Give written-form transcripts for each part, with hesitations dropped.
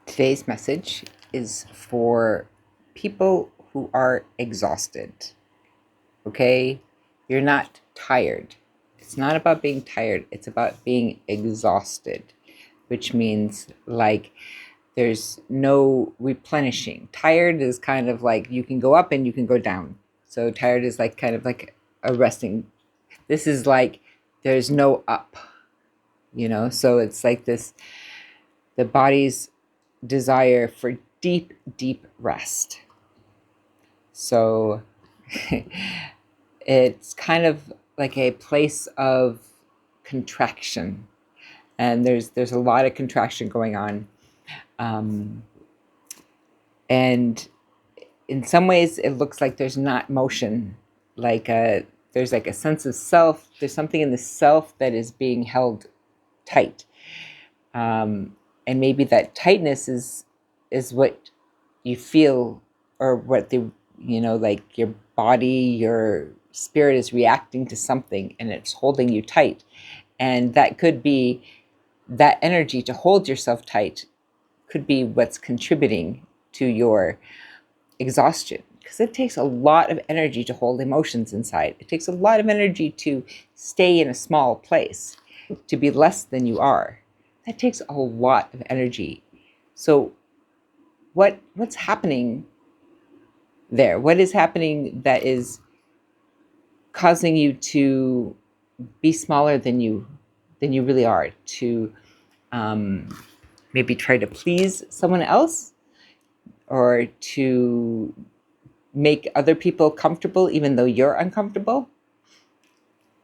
Today's message is for people who are exhausted. Okay? You're not tired. It's not about being tired, it's about being exhausted, which means like there's no replenishing. Tired is kind of like you can go up and you can go down. So tired is like kind of like a resting. This is like there's no up, So it's like this the body's desire for deep, deep rest. So it's kind of like a place of contraction, and there's a lot of contraction going on, and in some ways it looks like there's not motion, like there's like a sense of self. There's something in the self that is being held tight, and maybe that tightness is what you feel, or what the like your body, your spirit is reacting to something and it's holding you tight. And that could be that energy to hold yourself tight could be what's contributing to your exhaustion, because it takes a lot of energy to hold emotions inside. It takes a lot of energy to stay in a small place, to be less than you are. That takes a lot of energy. So what's happening there? What is happening that is causing you to be smaller than you really are? To maybe try to please someone else, or to make other people comfortable even though you're uncomfortable.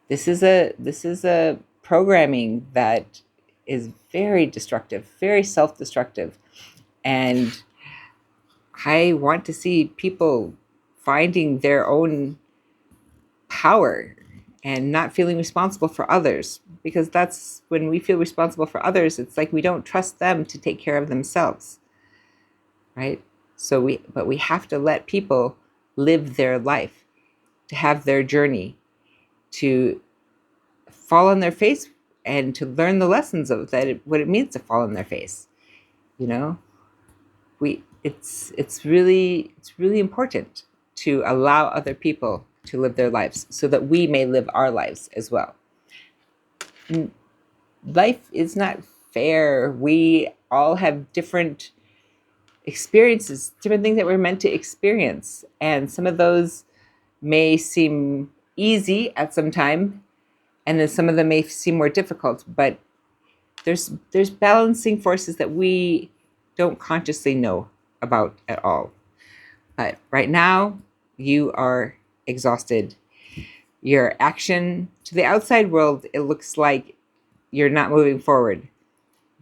This is a programming that is very destructive, very self-destructive, and I want to see people finding their own power and not feeling responsible for others, because that's when we feel responsible for others, it's like we don't trust them to take care of themselves, right? But we have to let people live their life, to have their journey, to fall on their face and to learn the lessons of that, what it means to fall on their face. you know it's really important to allow other people to live their lives so that we may live our lives as well. Life is not fair. We all have different experiences, different things that we're meant to experience, and some of those may seem easy at some time, and then some of them may seem more difficult. But there's balancing forces that we don't consciously know about at all. But right now, you are exhausted. Your action to the outside world, it looks like you're not moving forward.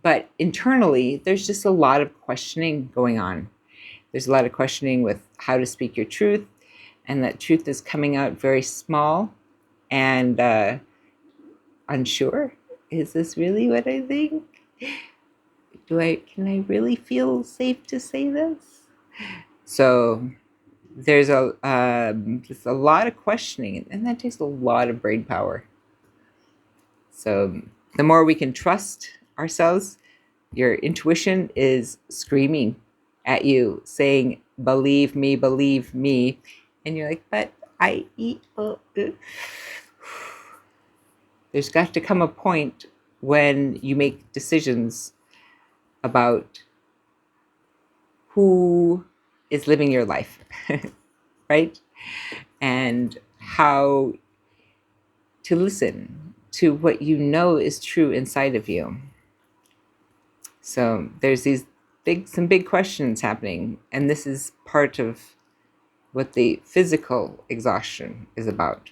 But internally, there's just a lot of questioning going on. There's a lot of questioning with how to speak your truth, and that truth is coming out very small and unsure. Is this really what I think? Can I really feel safe to say this? So there's just a lot of questioning, and that takes a lot of brain power. So the more we can trust ourselves, your intuition is screaming at you, saying, believe me. And you're like, but I eat. There's got to come a point when you make decisions about who is living your life, right? And how to listen to what you know is true inside of you. So there's some big questions happening, and this is part of what the physical exhaustion is about.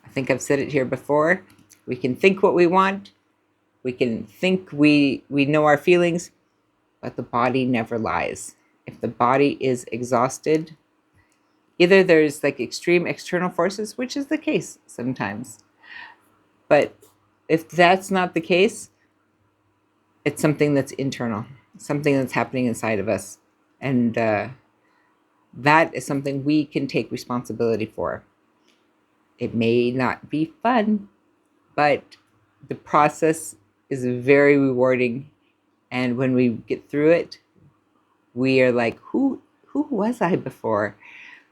I think I've said it here before. We can think what we want. We can think we know our feelings, but the body never lies. If the body is exhausted, either there's like extreme external forces, which is the case sometimes. But if that's not the case, it's something that's internal, something that's happening inside of us. And that is something we can take responsibility for. It may not be fun, but the process is very rewarding And when we get through it, we are like, who was I before?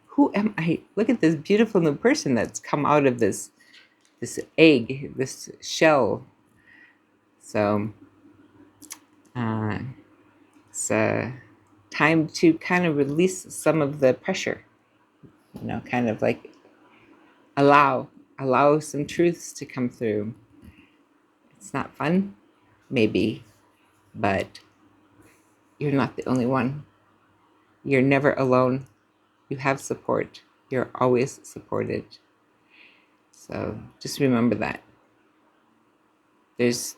Who am I? Look at this beautiful new person that's come out of this egg, this shell. So it's time to kind of release some of the pressure, kind of like allow some truths to come through. It's not fun, maybe, but you're not the only one. You're never alone. You have support. You're always supported. So just remember that. There's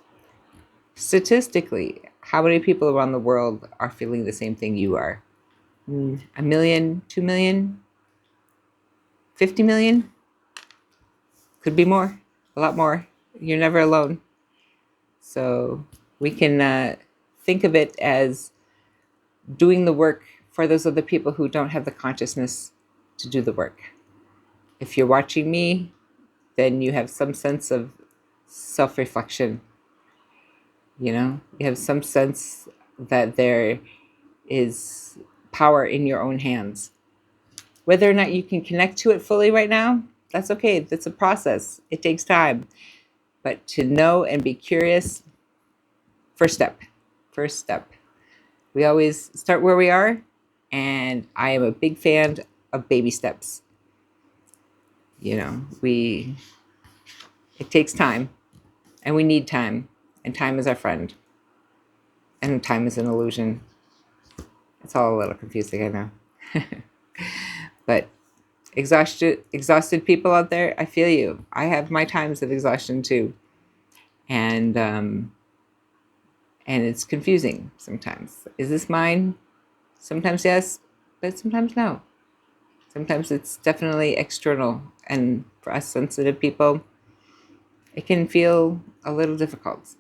statistically, how many people around the world are feeling the same thing you are? 1 million, 2 million, 50 million? Could be more, a lot more. You're never alone. So we can think of it as doing the work for those other people who don't have the consciousness to do the work. If you're watching me, then you have some sense of self-reflection. You have some sense that there is power in your own hands. Whether or not you can connect to it fully right now, that's okay. That's a process. It takes time. But to know and be curious, first step. First step. We always start where we are, and I am a big fan of baby steps. It takes time, and we need time, and time is our friend, and time is an illusion. It's all a little confusing, I know. But exhausted people out there, I feel you. I have my times of exhaustion too, and it's confusing sometimes. Is this mine? Sometimes yes, but sometimes no. Sometimes it's definitely external, and for us sensitive people, it can feel a little difficult.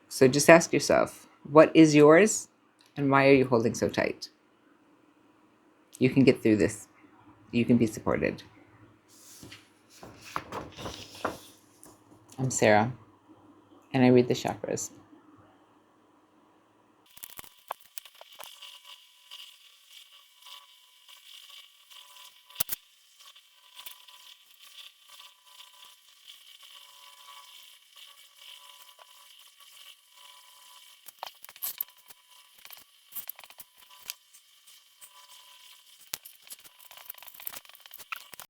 So just ask yourself, what is yours, and why are you holding so tight? You can get through this. You can be supported. I'm Sarah, and I read the chakras.